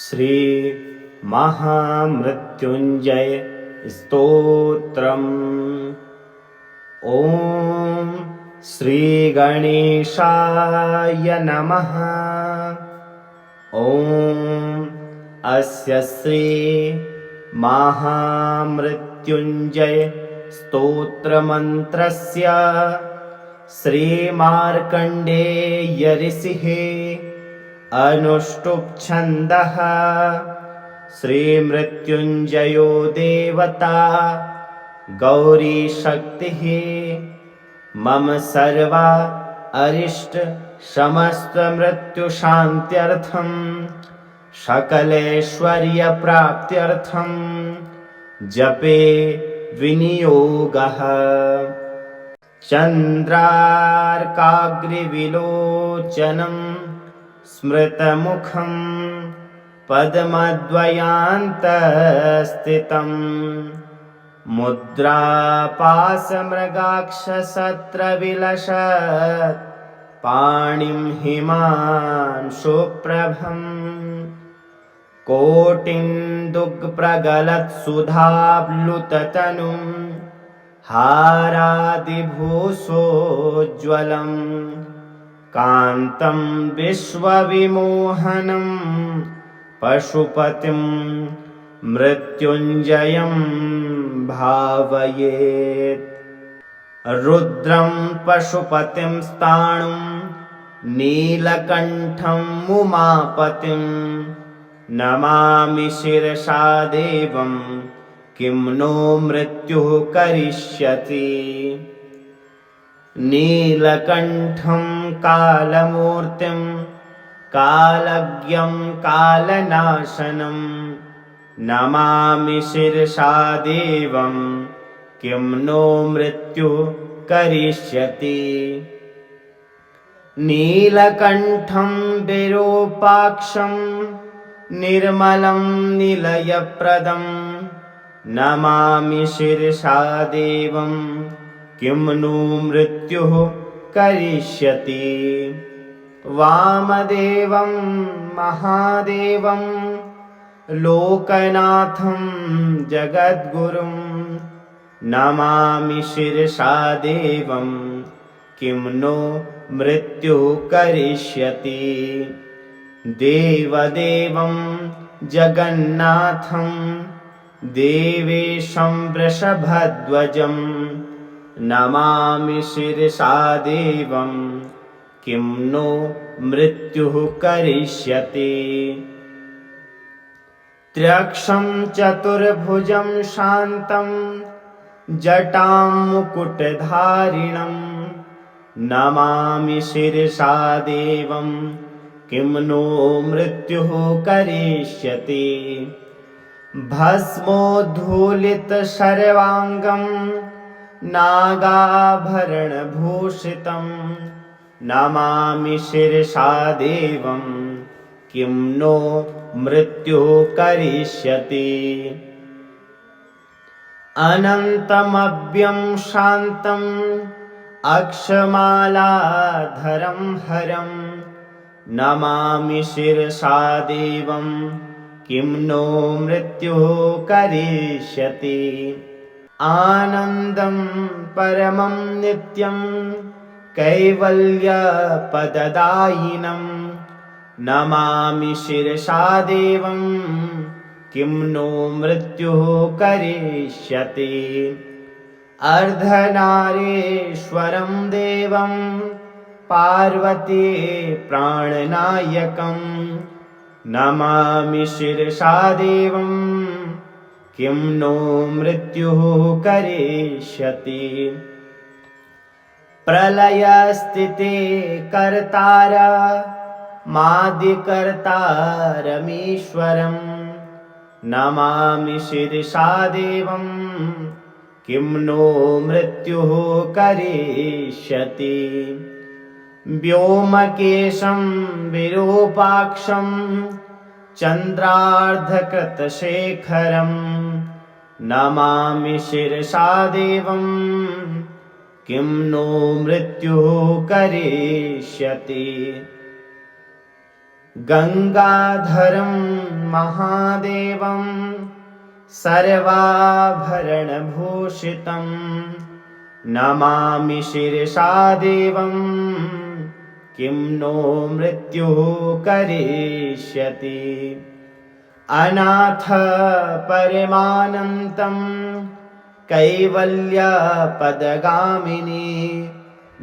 श्री महामृत्युंजय स्तोत्रम्। ॐ श्री गणेशाय नमः। ॐ अस्य श्री महामृत्युंजय स्तोत्रमन्त्रस्य श्री मार्कण्डेय ऋषिः अनुष्टुप् छन्दः। श्री मृत्युंजयो देवता गौरी शक्तिः। मम सर्वा अरिष्ट समस्त मृत्यु शान्त्यर्थं सकलैश्वर्य प्राप्त्यर्थं जपे विनियोगः। चन्द्रार्काग्रिविलोचनं स्मृतमुखं पद्मद्वयान्तस्थितं मुद्रापाशमृगाक्षसत्रविलसत् पाणिं हिमांशुप्रभं कोटिन्दुग्प्रगलत्सुधाप्लुततनुं हारादिभूषोज्ज्वलं कान्तं विश्वविमोहनं पशुपतिं मृत्युञ्जयं भावयेत्। रुद्रं पशुपतिं स्थाणुं नीलकण्ठं उमापतिं नमामि शिरसा देवं किं नो मृत्युः करिष्यति। नीलकण्ठं कालमूर्तिं कालज्ञं कालनाशनं नमामि शिरसा देवं किं नो मृत्युः करिष्यति। नीलकण्ठं विरूपाक्षं निर्मलं निलयप्रदं नमामि शिरसा देवं किं नो मृत्युः करिष्यति। वामदेवं महादेवं लोकनाथं जगद्गुरुं नमामि शिरसा देवं किं नो मृत्युः करिष्यति। देवदेवं जगन्नाथं देवेशं वृषभध्वजं नमामि शिरसा देवं किं नो मृत्युः करिष्यति। त्र्यक्षं चतुर्भुजं शान्तं जटां मुकुटधारिणं नमामि शिरसा देवं किं नो मृत्युः करिष्यति। भस्मोद्धूलितशर्वाङ्गं नागाभरणभूषितं नमामि शिरसा देवं किं नो मृत्युः करिष्यति। अनन्तमव्यं शान्तं अक्षमालाधरं हरं नमामि शिरसा देवं किं नो मृत्युः करिष्यति। आनन्दं परमं नित्यं कैवल्यपददायिनं नमामि शिरसा देवं किं नो मृत्युः करिष्यति। अर्धनारीश्वरं देवं पार्वती प्राणनायकं नमामि शिरसा देवं किं नो मृत्युः करिष्यति। प्रलयस्थिते कर्तार मादिकर्तारमीश्वरं नमामि शिरसा देवं किं नो मृत्युः करिष्यति। व्योमकेशं विरूपाक्षं चन्द्रार्धकृतशेखरं नमामि शिरसा देवं किं नो मृत्युः करिष्यति। गंगाधरं महादेवं सर्वाभरणभूषितं नमामि शिरसा देवं किं नो मृत्युः करिष्यति। अनाथ परमानन्तं कैवल्यपदगामिनी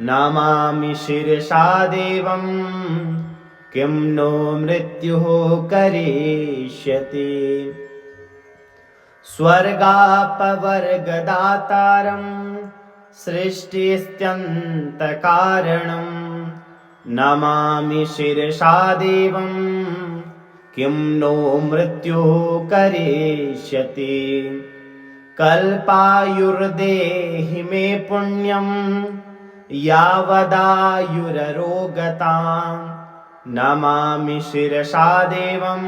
नमामि शिरसा देवं किं नो मृत्युः करिष्यति। स्वर्गापवर्गदातारं सृष्टिस्त्यन्तकारणं नमामि शिरसा देवं किं नो मृत्युः करिष्यति। कल्पायुर्देहि मे पुण्यं यावदायुररोगतां नमामि शिरसा देवं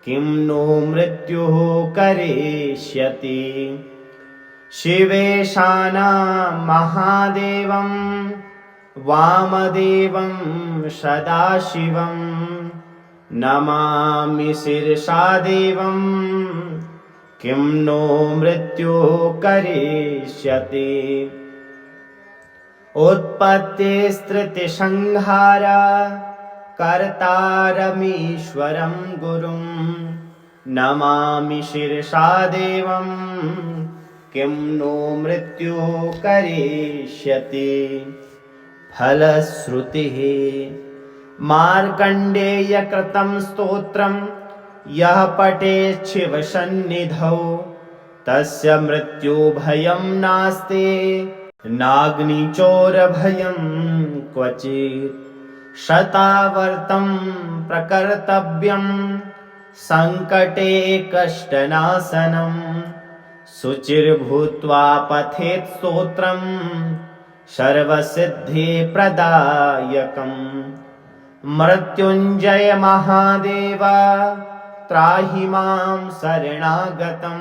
किं नो मृत्युः करिष्यति। शिवेशानं महादेवं वामदेवं सदाशिवं नमामि शिरसा देवं किं नो मृत्युः करिष्यति। उत्पत्तिस्थितिसंहार कर्तारमीश्वरं गुरुं नमामि शिरसा देवं किं नो मृत्युः करिष्यति। फलश्रुतिः मार्कण्डेयकृतं स्तोत्रं यः पठेत् शिवसन्निधौ तस्य मृत्युभयं नास्ति नाग्निचोरभयं क्वचित्। शतावर्तं प्रकर्तव्यं सङ्कटे कष्टनाशनं शुचिर्भूत्वा पठेत् स्तोत्रं सर्वसिद्धिप्रदायकम्। मृत्युञ्जय महादेव त्राहि मां शरणागतं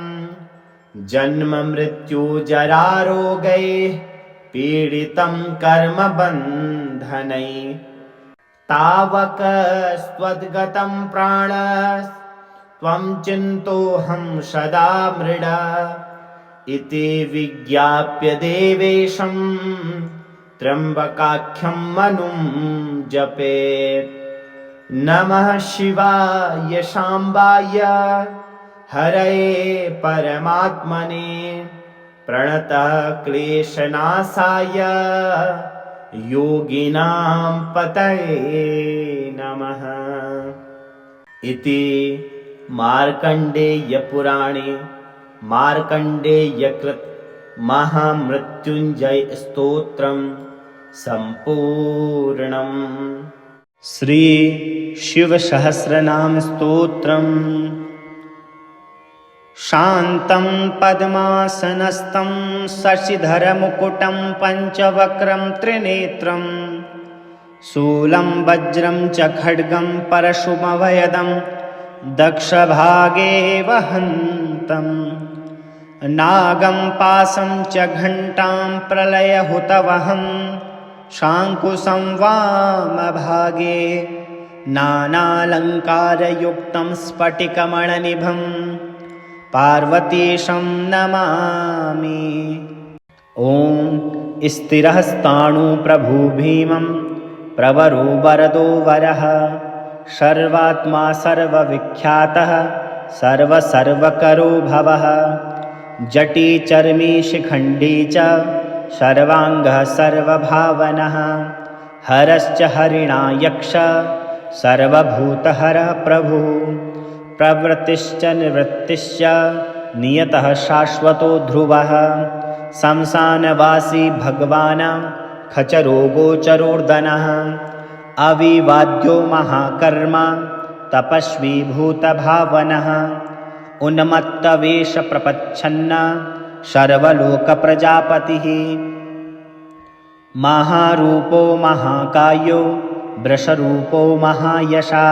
जन्म मृत्यु जरारोगैः पीडितं कर्मबन्धनैः। तावकस्त्वद्गतं प्राणस्त्वं चिन्तोऽहं सदा मृड इति विज्ञाप्य देवेशं त्र्यम्बकाख्यं मनुं जपेत्। नमः शिवाय शाम्बाय हरये परमात्मने प्रणतः क्लेशनाशाय योगिनां पतये नमः। इति मार्कण्डेयपुराणे मार्कण्डेयकृत महामृत्युञ्जय स्तोत्रं सम्पूर्णम्। श्री शिवसहस्रनाम स्तोत्रम्। शान्तं पद्मासनस्थं शशिधरमुकुटं पञ्चवक्त्रं त्रिनेत्रं शूलं वज्रं च खड्गं परशुमभयदं दक्षभागे वहन्तम् नागं पाशं च घण्टां प्रलयहुतवहं शाङ्कुशं वामभागे नानालङ्कारयुक्तं स्फटिकमणिनिभं पार्वतीशं नमामि। ॐ स्थिरः स्थाणु प्रभु भीमं प्रवरो वरदो वरः सर्वात्मा सर्वविख्यातः सर्वकरो भवः जटी चर्मी शिखण्डी च सर्वाङ्गः सर्वभावनः हरश्च हरिणा यक्ष सर्वभूतहरः प्रभुः प्रवृत्तिश्च निवृत्तिश्च नियतः शाश्वतो ध्रुवः शमशानवासी भगवान् खचरो गोचरोर्दनः अविवाद्यो महाकर्मा तपस्वी भूतभावनः उन्मत्तवेष प्रपच्छन्न सर्वलोकप्रजापतिः महारूपो महाकायो वृषरूपो महायशः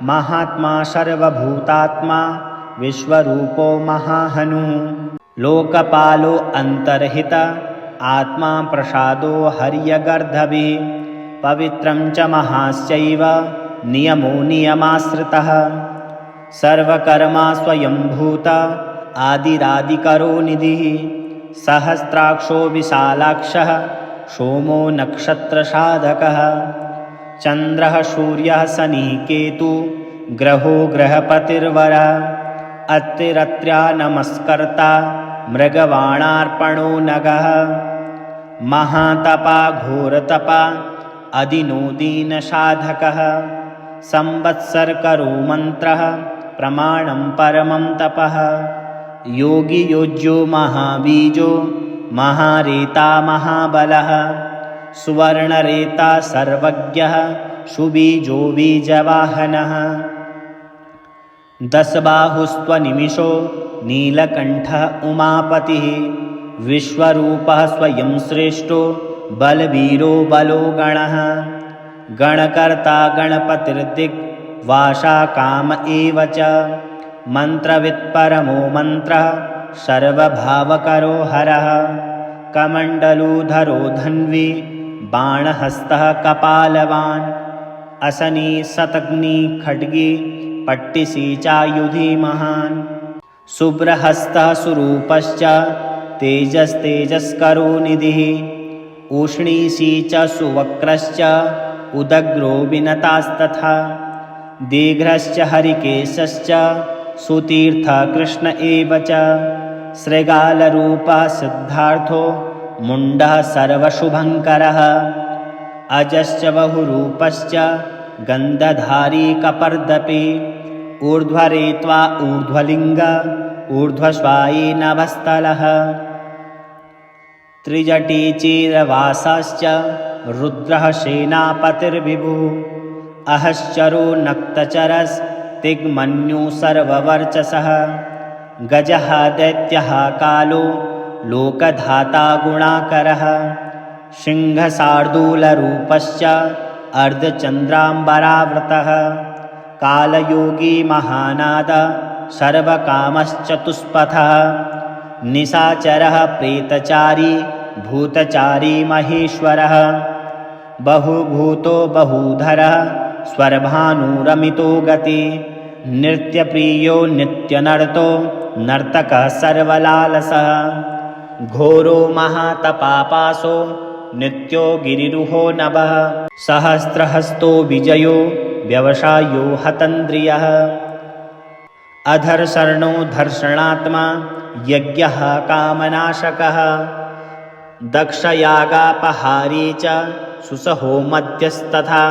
महात्मा सर्वभूतात्मा विश्वरूपो महाहनुः लोकपालो अन्तर्हित आत्मा प्रसादो हर्यगर्धभिः पवित्रं च महाश्चैव नियमो नियमाश्रितः सर्वकर्मा स्वयंभूत आदिरादिकरो निधिः सहस्राक्षो विशालाक्षः सोमो नक्षत्रसाधकः चन्द्रः सूर्यः शनिः केतुः ग्रहो ग्रहपतिर्वरः अत्रिरत्र्या नमस्कर्ता मृगवाणार्पणो नगः महातपा घोरतपा अदिनो दीनसाधकः संवत्सरकरो मन्त्रः प्रमाणं परमं तपः योगी योज्यो महाबीजो महारेता महाबलः सुवर्णरेता सर्वज्ञः सुबीजो बीजवाहनः दशबाहुस्त्वनिमिषो नीलकण्ठः उमापतिः विश्वरूपः स्वयं श्रेष्ठो बलवीरो बलो गणः गणकर्ता गणपतिर्दिग्वासा काम एव च मन्त्रवित्परमो मन्त्रः सर्वभावकरो हरः कमण्डलूधरो धन्वी बाणहस्तः कपालवान् असनी शतग्नि खड्गी पट्टिसी चायुधी महान् शुभ्रहस्तः सुरूपश्च तेजस्तेजस्करो निधिः उष्णीषी च सुवक्रश्च उदग्रो विनतास्तथा दीर्घश्च हरिकेशश्च सुतीर्थः कृष्ण एव च शृगालरूपः सिद्धार्थो मुण्डः सर्वशुभङ्करः अजश्च बहुरूपश्च गन्धधारी कपर्दपि ऊर्ध्वरेत्वा ऊर्ध्वलिङ्ग ऊर्ध्वश्वायी नभस्थलः त्रिजटी चीरवासाश्च रुद्रः सेनापतिर्विभुः अहश्चरो नक्तचरस्तिग्मन्युः सर्ववर्चसः गजः दैत्यः कालो लोकधाता गुणाकरः सिंहशार्दूलरूपश्च अर्धचन्द्राम्बरावृतः कालयोगी महानाद सर्वकामश्चतुष्पथः निशाचरः प्रेतचारी भूतचारी महेश्वरः बहुभूतो बहुधरः स्वर्भानुरमितो गति नृत्यप्रियो नित्यनर्तो नर्तकः सर्वलालसः घोरो महातपापासो नित्यो गिरिरुहो नभः सहस्रहस्तो विजयो व्यवसायो हतन्द्रियः अधर्षणो धर्षणात्मा यज्ञः कामनाशकः दक्षयागापहारी च सुसहो मध्यस्तथा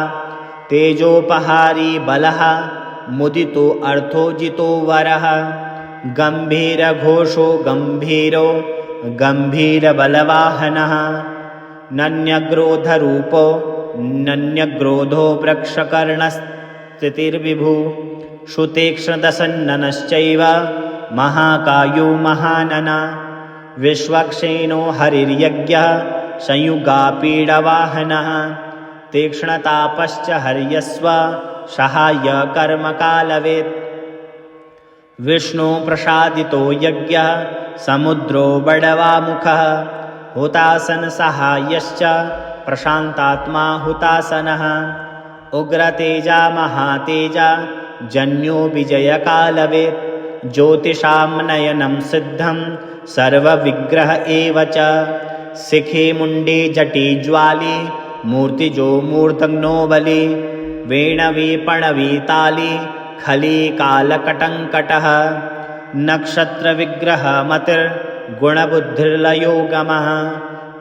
तेजोपहारी बलः मुदितो अर्थोजितो वरः गम्भीरघोषो गम्भीरो गम्भीरबलवाहनः नन्यग्रोधरूपो नन्यग्रोधो वृक्षकर्णस्थितिर्विभुः शुतीक्ष्णदशन्ननश्चैव महाकायो महानना विश्वक्षेणो हरिर्यज्ञः संयुगापीडवाहनः तीक्ष्णतापश्च हर्यस्व सहायकर्मकालवेत् विष्णु प्रसादितो यज्ञः समुद्रो बडवामुखः हुतासनसहायश्च प्रशान्तात्मा हुतासनः उग्रतेजा महातेजा जन्यो विजयकालवेत् ज्योतिषां नयनं सिद्धं सर्वविग्रह एव च शिखे मुण्डे जटे ज्वाली मूर्तिजो मूर्धन्यो बली वेणवी पणवी ताली खली कालकटङ्कटः नक्षत्रविग्रह मतिर्गुणबुद्धिर्लयो गमः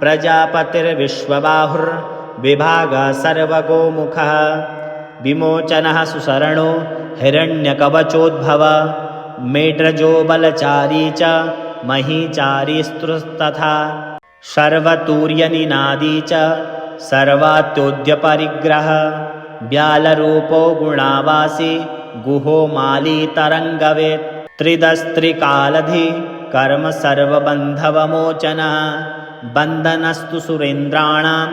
प्रजापतिर्विश्वबाहुर्विभागः सर्वगोमुखः विमोचनः सुशरणो हिरण्यकवचोद्भव मेढ्रजो बलचारी च महीचारी स्तुस्तथा सर्वतुर्यनिनादी च सर्वात्योद्यपरिग्रह व्यालरूपो गुणावासी गुहो माली तरङ्गवेत् त्रिदस्त्रिकालधि कर्म सर्वबन्धवमोचनः बन्धनस्तु सुरेन्द्राणां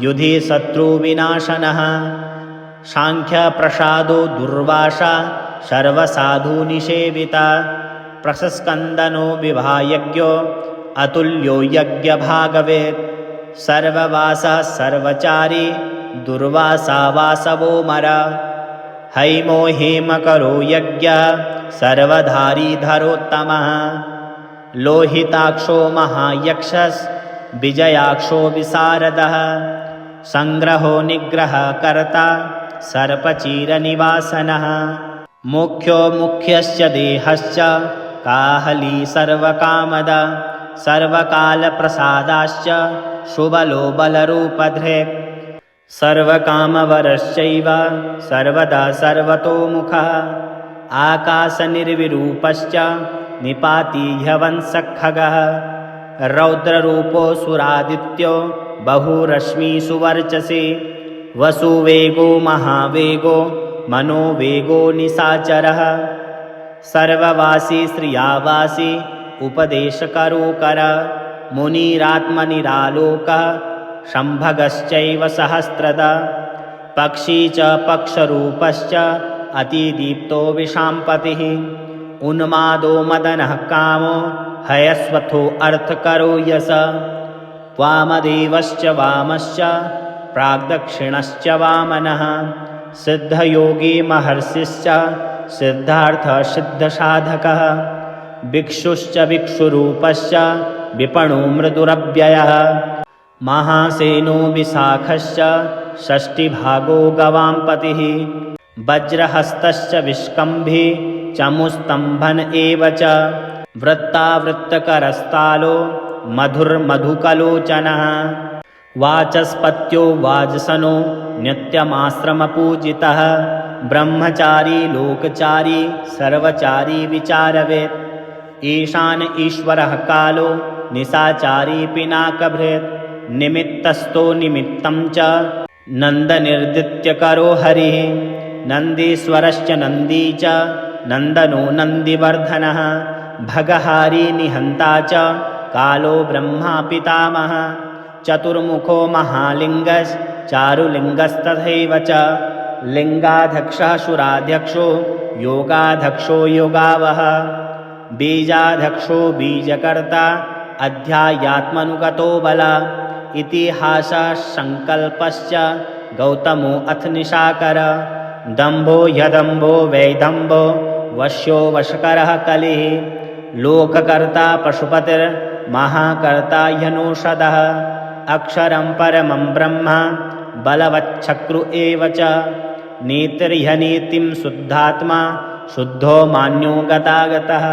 युधि शत्रुविनाशनः सांख्यप्रसादो दुर्वासा सर्वसाधुनिषेविता प्रशस्कन्दनो विवाहयज्ञो अतुल्यो यज्ञभागवेत् सर्ववासः सर्वचारी दुर्वासा वासवो मर हैमो हेमकरो यज्ञः सर्वधारीधरोत्तमः लोहिताक्षो महायक्षस्विजयाक्षो विशारदः संग्रहो निग्रहकर्ता सर्पचीरनिवासनः मुख्यो मुख्यश्च देहश्च काहली सर्वकामदा सर्वकालप्रसादाश्च शुबलो बलरूपधृक् सर्वकामवरश्चैव सर्वदा सर्वतोमुखः आकाशनिर्विरूपश्च निपाति ह्यवंसखगः रौद्ररूपोऽसुरादित्यो बहुरश्मिषु वर्चसि वसुवेगो महावेगो मनोवेगो निशाचरः सर्ववासी श्रियावासी उपदेशकरोकर मुनिरात्मनिरालोकः शम्भगश्चैव सहस्रदा पक्षी च पक्षरूपश्च अतिदीप्तो विशाम्पतिः उन्मादो मदनः कामो हयस्वथो अर्थकरो यश वामदेवश्च वामश्च प्राग्दक्षिणश्च वामनः सिद्धयोगी महर्षिश्च सिद्धार्थसिद्धसाधकः भिक्षुश्च भिक्षुरूपश्च विपणो मृदुरव्ययः महासेनो विशाखश्च षष्टिभागो गवाम्पतिः वज्रहस्तश्च विष्कम्भी चमुस्तम्भन एव च वृत्तावृत्तकरस्तालो मधुर्मधुकलोचनः वाचस्पत्यो वाजसनो नित्यमाश्रमपूजितः ब्रह्मचारी लोकचारी सर्वचारी विचारवेत् ईशान ईश्वरः कालो निशाचारी पिनाकभृत् निमित्तस्थो निमित्तं च नन्दनिर्दित्यकरो हरिः नन्दीश्वरश्च नन्दी च नन्दनो नन्दिवर्धनः भगहारी निहन्ता च कालो ब्रह्मा पितामहः चतुर्मुखो महालिङ्गश्चारुलिङ्गस्तथैव च लिङ्गाध्यक्षः सुराध्यक्षो योगाध्यक्षो योगावः बीजाध्यक्षो बीजकर्ता अध्यायात्मनुगतो बला इतिहासः सङ्कल्पश्च गौतमो अथ निशाकर दम्भो ह्यदम्भो वैदम्भो वश्यो वशकरः कलिः लोककर्ता पशुपतिर्महाकर्ता ह्यनौषधः अक्षरं परमं ब्रह्म बलवच्छक्रु एव च नीतिर्ह्यनीतिं शुद्धात्मा शुद्धो मान्यो गतागतः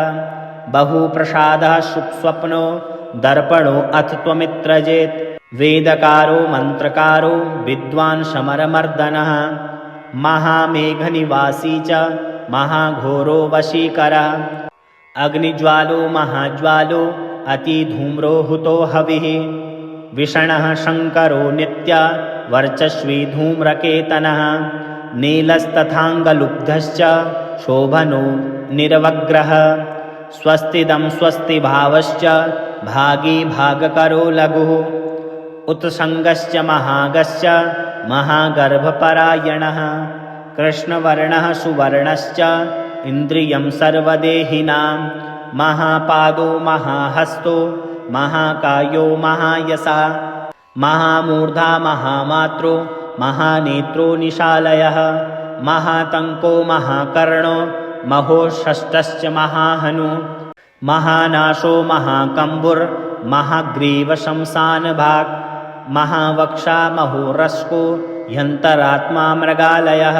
बहुप्रसादः सुस्वप्नो दर्पणो अथ त्वमित्रजेत् वेदकारो मन्त्रकारो विद्वान् समरमर्दनः महामेघनिवासी च महाघोरो वशीकरः अग्निज्वालो महाज्वालो अतिधूम्रो हुतो हविः विषणः शङ्करो नित्य वर्चस्वी धूम्रकेतनः नीलस्तथाङ्गलुब्धश्च शोभनो निरवग्रः स्वस्तिदं स्वस्तिभावश्च भागी भागकरो लघुः उत्सङ्गश्च महागश्च महागर्भपरायणः कृष्णवर्णः सुवर्णश्च इन्द्रियं सर्वदेहिनां महापादो महाहस्तो महाकायो महायसा महामूर्धा महामात्रो महानेत्रो निशालयः महातङ्को महाकर्णो महोषष्टश्च महाहनु महानाशो महाकम्बुर्महाग्रीवशंसानभाक् महावक्षा महोरस्को ह्यन्तरात्मा मृगालयः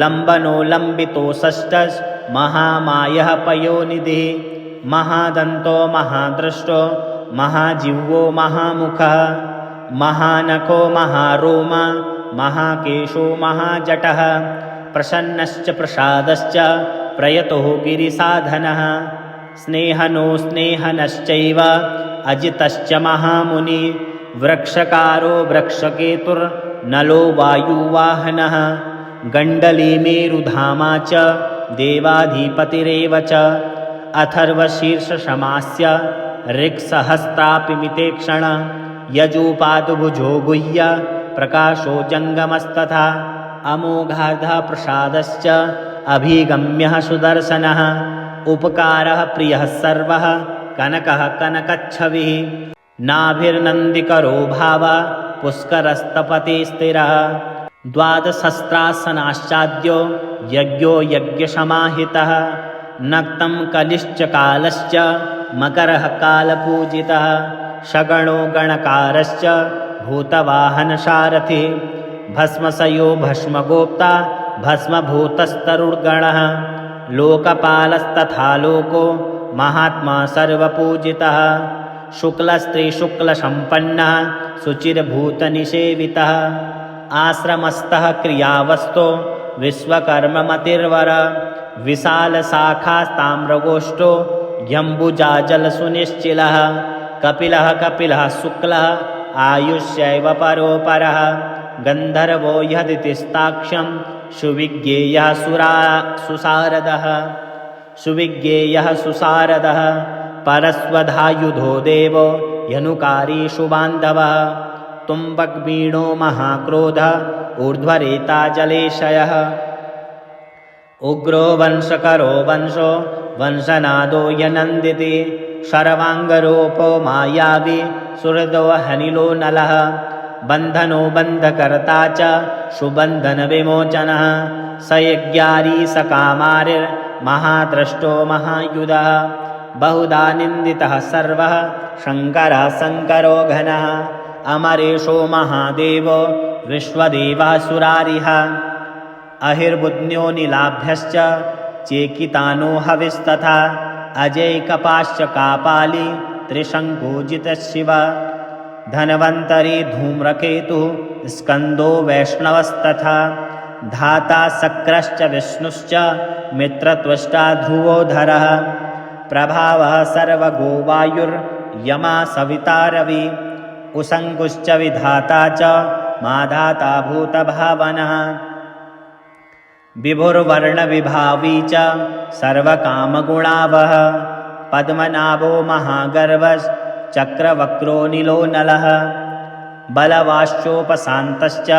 लम्बनो लम्बितो षष्ठश्च महामायः पयोनिधिः महादन्तो महादृष्टो महाजिह्वो महामुखः महानखो महारोमा महाकेशो महाजटः प्रसन्नश्च प्रसादश्च प्रयतो गिरिसाधनः स्नेहनो स्नेहनश्चैव अजितश्च महामुनि वृक्षकारो वृक्षकेतुर्नलो वायुवाहनः गण्डलीमेरुधामा च देवाधिपतिरेव च अथर्वशीर्षशमास्य ऋक्सहस्रापिमितेक्षण यजूपादुभुजो गुह्य प्रकाशो जङ्गमस्तथा अमोघार्धः प्रसादश्च अभिगम्यः सुदर्शनः उपकारः प्रियः सर्वः कनकः कनकच्छविः नाभिर्नन्दिकरो भावः पुष्करस्तपति स्थिरः द्वादशस्त्रासनाश्चाद्यो यज्ञो यज्ञसमाहितः नक्तं कलिश्च कालश्च मकरः कालपूजितः शगणो गणकारश्च भूतवाहनसारथिः भस्मसयो भस्मगोप्ता भस्मभूतस्तरुर्गणः लोकपालस्तथा लोको महात्मा सर्वपूजितः शुक्लस्त्रीशुक्लसम्पन्नः शुचिर्भूतनिषेवितः आश्रमस्थः क्रियावस्तो विश्वकर्ममतिर्वर विशालशाखास्ताम्रगोष्ठो जम्बुजाजलसुनिश्चिलः कपिलः शुक्लः आयुष्यैव परोपरः गन्धर्वो यदितिस्ताक्ष्यं सुविज्ञेयः सुसारदः परस्वधायुधो देवो यनुकारी शुबान्धवः तुम्बग्वीणो महाक्रोधः ऊर्ध्वरेता जलेशयः उग्रो वंशकरो वंशो वंशनादो यनन्दिति शर्वाङ्गरूपो मायावी सुहृदो हनिलो नलः बन्धनो बन्धकर्ता च सुबन्धनविमोचनः स यज्ञारी स कामारिर्महाद्रष्टो महायुधः बहुधा निन्दितः सर्वः शङ्करः शङ्करो घनः अमरेशो महादेवो विश्वदेवासुरारिः अहिर्बुध्न्यो नीलाभ्यश्च चेकितानो हविस्तथा अजैकपाश्च कापाली त्रिशङ्कुजितशिव धन्वन्तरी धूम्रकेतुः स्कन्दो वैष्णवस्तथा धाता शक्रश्च विष्णुश्च मित्रत्वष्टा ध्रुवोधरः प्रभावः सर्वगोवायुर्यमा सविता रवि उसङ्गुश्च विधाता च माधाता भूतभावनः विभुर्वर्णविभावी च सर्वकामगुणावः पद्मनाभो महागर्वश्चक्रवक्रो नीलो नलः बलवाश्चोपशान्तश्च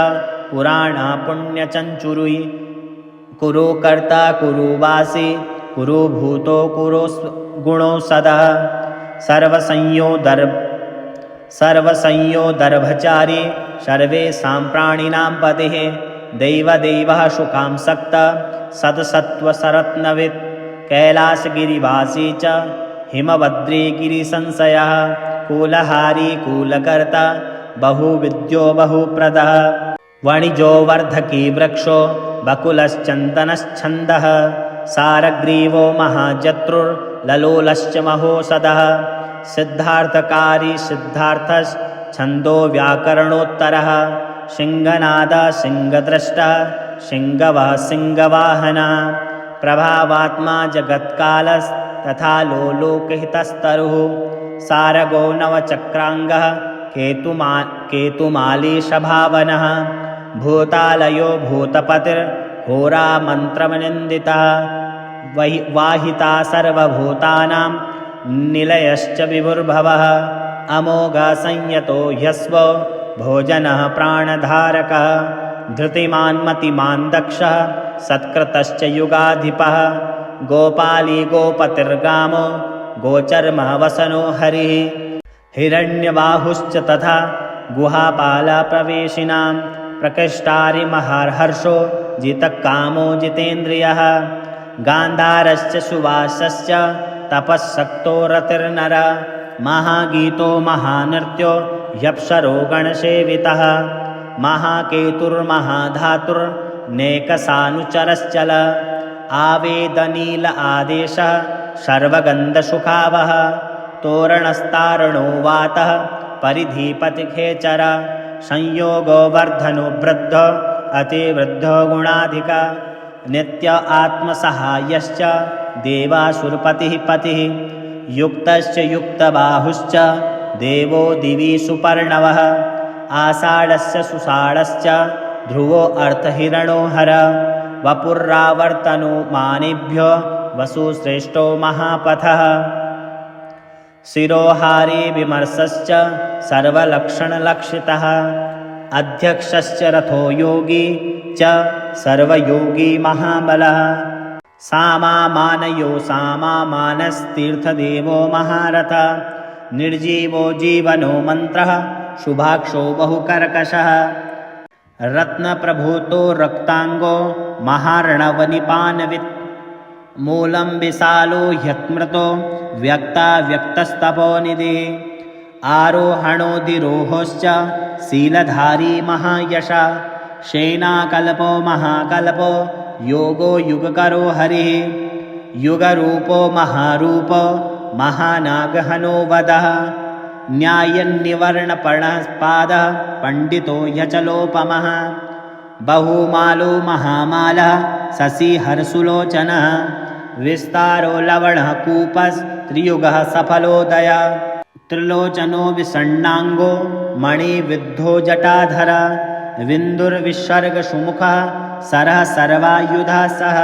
पुराणा पुण्यचञ्चुरुई कुरु कर्ता कुरु वासी कुरु भूतो कुरु गुणो सदः सर्वसंयोदर्भचारी सर्वेषां प्राणिनां पतिः देवदेवः शुकां सक्ता सत्सत्त्वसरत्नवित् कैलासगिरिवासी च हिमवद्रीगिरिसंशयः कूलहारी कूलकर्ता बहुविद्यो बहुप्रदः वणिजो वर्धकी वृक्षो बकुलश्चन्दनश्छन्दः सारग्रीवो महाजत्रुर्ललोलश्च महोषधः सिद्धार्थकारी सिद्धार्थश्छन्दो व्याकरणोत्तरः सिंहनाद सिंहद्रष्टा सिंहवः सिंहवाहनः प्रभावात्मा जगत्कालस्तथा लोलोकहितस्तरुः सारगो नवचक्राङ्गः केतुमाली सभावनः भूतालयो भूतपतिर्होरामन्त्रमनिन्दितः वाहिता सर्वभूतानां निलयश्च विभुर्भवः अमोघः संयतो ह्यस्व भोजनः प्राणधारकः धृतिमान् मतिमान् दक्षः सत्कृतश्च युगाधिपः गोपाली गोपतिर्गामो गोचर्मः वसनो हरिः हिरण्यबाहुश्च तथा गुहापालप्रवेशिनां प्रकृष्टारिमहर्षो जितकामो जितेन्द्रियः गान्धारश्च सुवासश्च तपःशक्तो रतिर्नर महागीतो महानृत्यो ह्यप्सरो गणसेवितः महाकेतुर्महाधातुर्नेकसानुचरश्चल आवेदनील आदेशः सर्वगन्धसुखावः तोरणस्तारणो वातः परिधिपतिखेचर संयोगो वर्धनो वृद्ध अतिवृद्धो गुणाधिका नित्य आत्मसहायश्च देवासुरपतिः पतिः युक्तश्च युक्तबाहुश्च देवो दिवि सुपर्णवः आषाढस्य सुषाढश्च ध्रुवो अर्थहिरणो हर वपुर्रावर्तनो मानेभ्यो वसुश्रेष्ठो महापथः शिरोहारी विमर्शश्च सर्वलक्षणलक्षितः अध्यक्षश्च रथो योगी च सर्वयोगी महाबलः सामामानयो सामामानस्तीर्थदेवो महारथः निर्जीवो जीवनो मन्त्रः शुभाक्षो बहुकर्कशः रत्नप्रभूतो रक्ताङ्गो महार्णवनिपानवित् मूलं विशालो ह्यत्मृतो व्यक्ताव्यक्तस्तपोनिधिः आरोहणोधिरोहोश्च शीलधारी महायशः सेनाकल्पो महाकल्पो योगो युगकरो हरिः युगरूपो महारूपो महानागहनो वदः न्यायन्निवर्णपर्णपादः पण्डितो ह्यचलोपमः बहुमालो महामालः शशिहर्षुलोचनः विस्तारो लवणः कूपस्त्रियुगः सफलोदया त्रिलोचनो विषण्णाङ्गो मणिविद्धो जटाधर विन्दुर्विसर्गसुमुखः सरः सर्वायुधः सः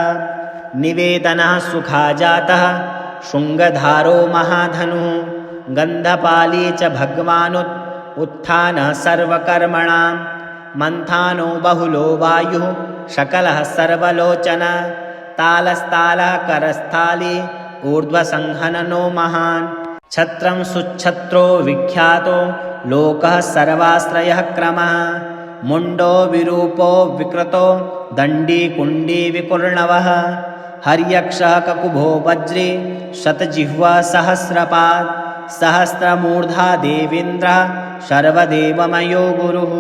निवेदनः सुखाजातः शृङ्गधारो महाधनुः गन्धपाली च भगवानुत् उत्थानः सर्वकर्मणां मन्थानो बहुलो वायुः शकलः सर्वलोचनः तालस्तालः करस्थाली ऊर्ध्वसंहननो महान् छत्रं सुच्छत्रो विख्यातो लोकः सर्वाश्रयः क्रमः मुण्डो विरूपो विकृतो दण्डी कुण्डी विकुर्णवः हर्यक्षः ककुभो वज्री शतजिह्वा सहस्रपात् सहस्रमूर्धा देवेन्द्रः सर्वदेवमयो गुरुः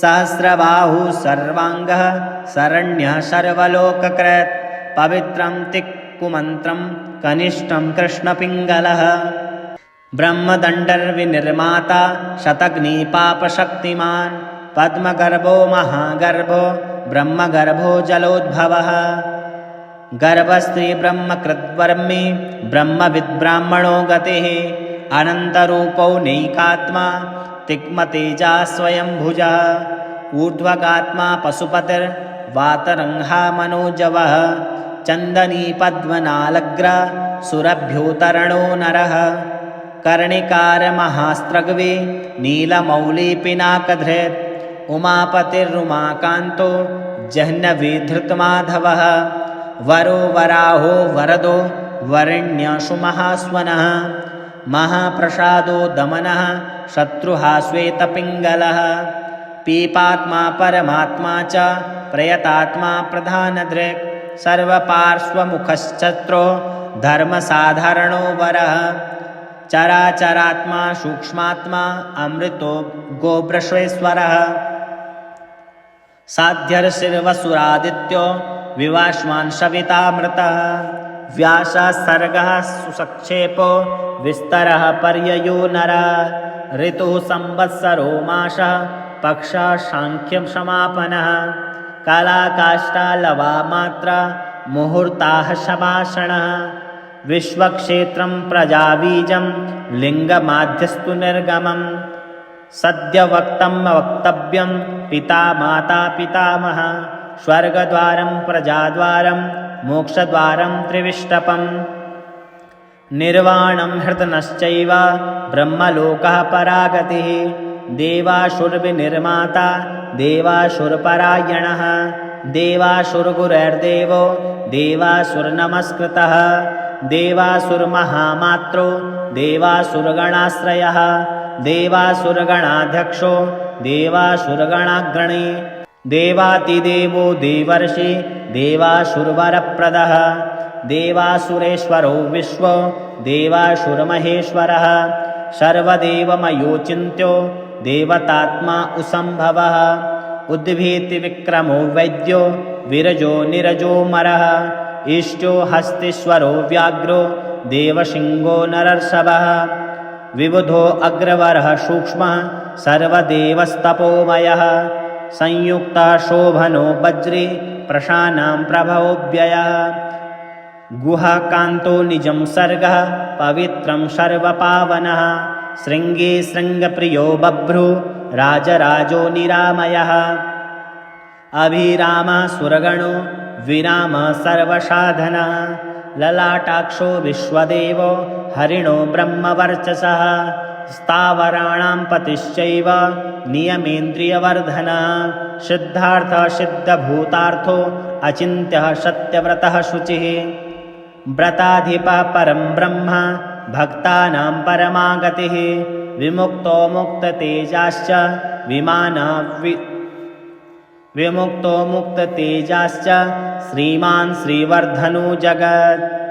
सहस्रबाहुः सर्वाङ्गः शरण्यः सर्वलोककृत् पवित्रं तिक्कुमन्त्रं कनिष्ठं कृष्णपिङ्गलः ब्रह्मदण्डर्विनिर्माता शतग्निपापशक्तिमान् पद्मगर्भो महागर्भो ब्रह्मगर्भो जलोद्भवः गर्भस्त्री ब्रह्मकृद्वर्मी ब्रह्मविद्ब्राह्मणो गतिः अनन्तरूपो नैकात्मा तिक्मतेजा स्वयंभुजः ऊर्ध्वगात्मा पशुपतिर्वातरङ्घा मनोजवः चन्दनी पद्मनालग्रा सुरभ्योतरणो नरः कर्णिकारमहास्त्रग्वे नीलमौलिपिनाकधृत् उमापतिरुमाकान्तो जह्नवीधृतमाधवः वरो वराहो वरदो वरेण्यसुमहास्वनः महाप्रसादो दमनः शत्रुहा श्वेतपिङ्गलः पीपात्मा परमात्मा च प्रयतात्मा प्रधानदृक् सर्वपार्श्वमुखश्चत्रो धर्मसाधारणो वरः चराचरात्मा सूक्ष्मात्मा अमृतो गोवृषेश्वरः साध्यर्षिर्वसुरादित्यो विवाश्वान् सवितामृतः व्यासः सर्गः सुसक्षेपो विस्तरः पर्ययो नरः ऋतुः संवत्सरो मासः पक्षः साङ्ख्यं समापनः कालाकाष्ठा मात्रा मुहूर्ताः शमासनः विश्वक्षेत्रं प्रजाबीजं लिङ्गमाध्यस्तु निर्गमं सद्यवक्तं वक्तव्यं पिता माता पितामहः स्वर्गद्वारं प्रजाद्वारं मोक्षद्वारं त्रिविष्टपम् निर्वाणं हृतनश्चैव ब्रह्मलोकः परागतिः देवासुरविनिर्माता देवासुरपरायणः देवासुरगुरुर्देवो देवासुरनमस्कृतः देवासुरमहामात्रो देवासुरगणाश्रयः देवासुरगणाध्यक्षो देवासुरगणाग्रणी देवातिदेवो देवर्षि देवासुरवरप्रदः देवासुरेश्वरो विश्वो देवासुरमहेश्वरः सर्वदेवमयोचिन्त्यो देवतात्मा उसम्भवः उद्भीतिविक्रमो वैद्यो विरजो निरजो मरः इष्टो हस्तीश्वरो व्याघ्रो देवसिंहो नरर्षभः विबुधो अग्रवरः सूक्ष्मः सर्वदेवस्तपोमयः संयुक्तः शोभनो वज्री प्रशानां प्रभवोऽव्ययः गुहाकान्तो निजं सर्गः पवित्रं सर्वपावनः शृङ्गे शृङ्गप्रियो बभ्रु राजराजो निरामयः अभिरामः सुरगणो विरामः सर्वसाधनः ललाटाक्षो विश्वदेवो हरिणो ब्रह्मवर्चसः स्थावराणां पतिश्चैव नियमेन्द्रियवर्धनः सिद्धार्थः सिद्धभूतार्थो अचिन्त्यः सत्यव्रतः शुचिः व्रताधिपः परं ब्रह्म भक्तानां परमागतिः विमुक्तो मुक्ततेजाश्च विमुक्तो मुक्ततेजाश्च श्रीमान् श्रीवर्धनो जगत्।